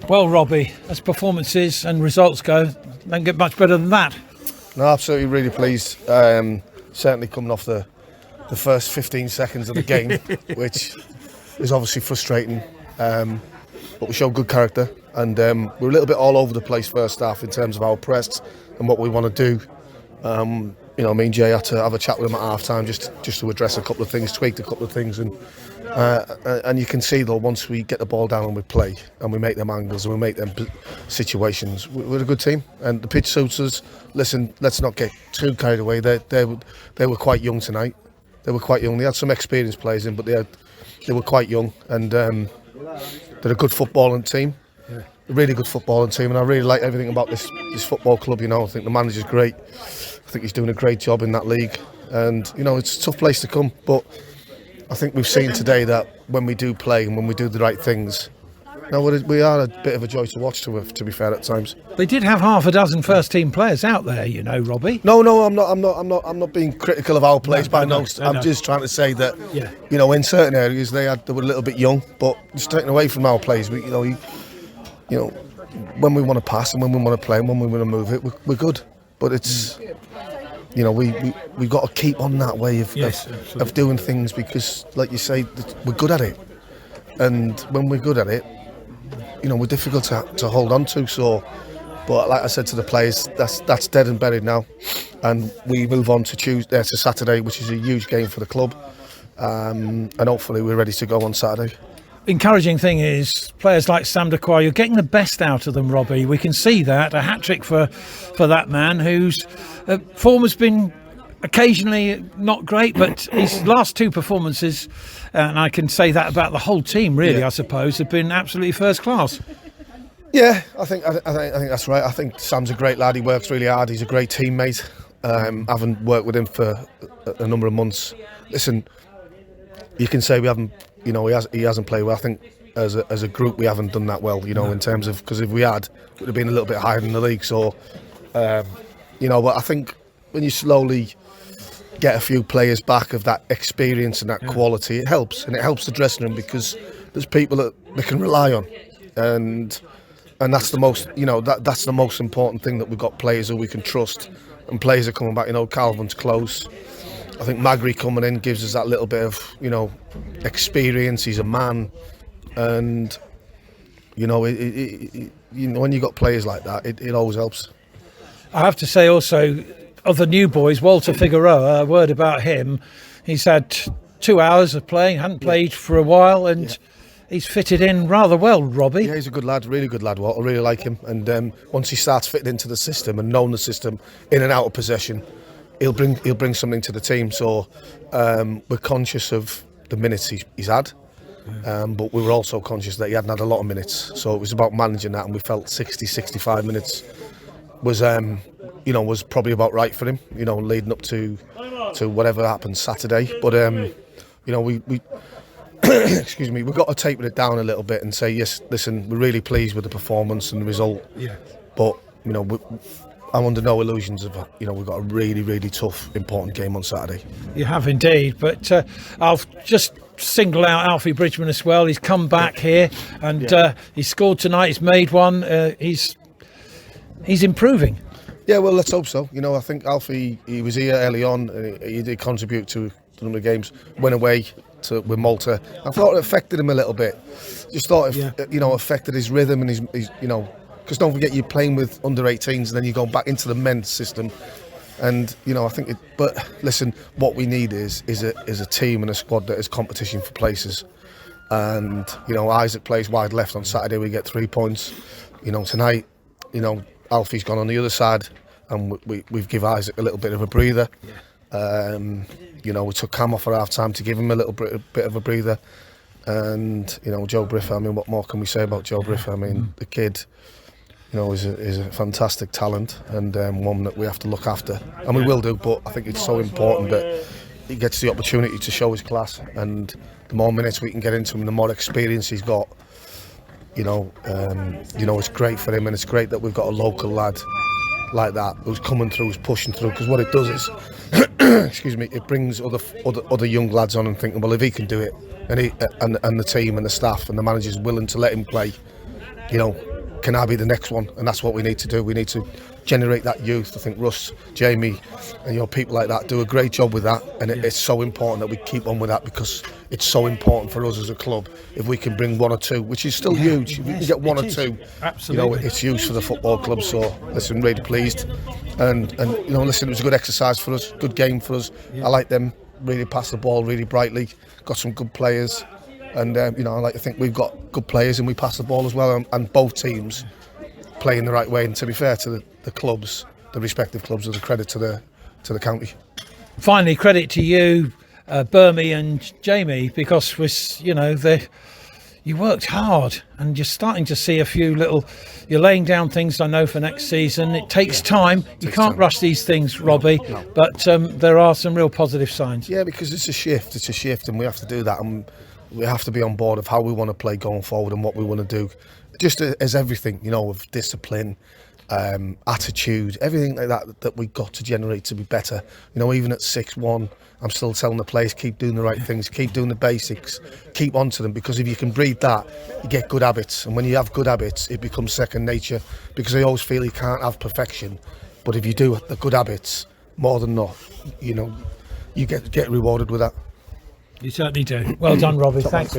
Well, Robbie, as performances and results go, don't get much better than that. No, absolutely, really pleased. Certainly coming off the first 15 seconds of the game, which is obviously frustrating. But we showed good character, and we're a little bit all over the place first half in terms of our press and what we want to do. Me and Jay had to have a chat with him at half time just to address a couple of things, tweaked a couple of things, and you can see though once we get the ball down and we play and we make them angles and we make them situations, we're a good team and the pitch suits us. Listen, let's not get too carried away. They were quite young tonight. They were quite young. They had some experienced players in, but they were quite young, and they're a good footballing team. Yeah. A really good footballing team, and I really like everything about this football club. I think the manager's great. I think he's doing a great job in that league, and it's a tough place to come, but I think we've seen today that when we do play and when we do the right things, we are a bit of a joy to watch, to be fair, at times. They did have half a dozen first team players out there, Robbie. No, I'm not being critical of our players by no. I'm just trying to say that in certain areas they were a little bit young, but just taking away from our players, when we want to pass and when we want to play and when we want to move it, we're good. But it's we've got to keep on that way of doing things, because, like you say, we're good at it, and when we're good at it, we're difficult to hold on to. So, but like I said to the players, that's dead and buried now, and we move on to Saturday, which is a huge game for the club, and hopefully we're ready to go on Saturday. Encouraging thing is players like Sam Dequoy, you're getting the best out of them, Robbie. We can see that, a hat-trick for that man whose form has been occasionally not great, but his last two performances, and I can say that about the whole team really, I suppose, have been absolutely first class. Yeah, I think that's right. I think Sam's a great lad. He works really hard. He's a great teammate. Having worked with him for a number of months, listen, you can say we haven't. He hasn't played well. I think as a group we haven't done that well. In terms of, because if we had, it would have been a little bit higher in the league. So, but I think when you slowly get a few players back of that experience and that quality, it helps, and it helps the dressing room, because there's people that they can rely on, and that's the most, that's the most important thing, that we've got players who we can trust, and players are coming back. Calvin's close. I think Magri coming in gives us that little bit of, experience. He's a man, and when you got players like that, it always helps. I have to say also, of the new boys, Walter Figueroa, a word about him. He's had 2 hours of playing, hadn't played for a while, and he's fitted in rather well, Robbie. Yeah, he's a good lad, really good lad, Walter. I really like him, and once he starts fitting into the system and knowing the system in and out of possession, he'll bring something to the team. So we're conscious of the minutes he's had, but we were also conscious that he hadn't had a lot of minutes. So it was about managing that, and we felt 65 minutes was was probably about right for him. Leading up to whatever happens Saturday. But we excuse me, we've got to taper it down a little bit and say, yes, listen, we're really pleased with the performance and the result. Yeah. But I'm under no illusions of we've got a really, really tough, important game on Saturday. You have indeed, but I'll just single out Alfie Bridgman as well. He's come back here, and he scored tonight. He's made one. He's improving. Yeah, well, let's hope so. I think Alfie, he was here early on. He did contribute to a number of games. Went away with Malta. I thought it affected him a little bit. Just thought it, affected his rhythm and his because don't forget, you're playing with under-18s and then you go back into the men's system, and I think it. But listen, what we need is a team and a squad that is competition for places. And Isaac plays wide left on Saturday. We get 3 points. Tonight, Alfie's gone on the other side, and we've given Isaac a little bit of a breather. We took Cam off for half time to give him a little bit of a breather. And Joe Briffa, what more can we say about Joe Briffa? The kid is a fantastic talent, and one that we have to look after, and we will do. But I think it's so important that he gets the opportunity to show his class, and the more minutes we can get into him, the more experience he's got. It's great for him, and it's great that we've got a local lad like that who's coming through, who's pushing through. Because what it does is excuse me, it brings other young lads on and thinking, well, if he can do it, and the team and the staff and the manager's willing to let him play, you know, can I be the next one? And that's what we need to do. We need to generate that youth. I think Russ, Jamie, and people like that do a great job with that, and it's so important that we keep on with that, because it's so important for us as a club. If we can bring one or two, which is still huge, if we can get one or two, absolutely, it's huge for the football club. So listen, really pleased, and listen, it was a good exercise for us, good game for us. I like them. Really passed the ball really brightly. Got some good players, and I like to think we've got good players and we pass the ball as well. And both teams playing the right way. And to be fair to the clubs, the respective clubs, as a credit to the county. Finally, credit to you, Burmy and Jamie, because you worked hard, and you're starting to see a few you're laying down things, I know, for next season. It takes time. You can't rush these things, Robbie, but there are some real positive signs. Yeah, because it's a shift, and we have to do that, and we have to be on board of how we want to play going forward and what we want to do. Just as everything, with discipline, attitude, everything like that we got to generate to be better. Even at 6-1, I'm still telling the players, keep doing the right things, keep doing the basics, keep on to them, because if you can breed that, you get good habits, and when you have good habits, it becomes second nature. Because I always feel you can't have perfection, but if you do the good habits, more than not, you get rewarded with that. You certainly do. Well done, Robbie. Thanks.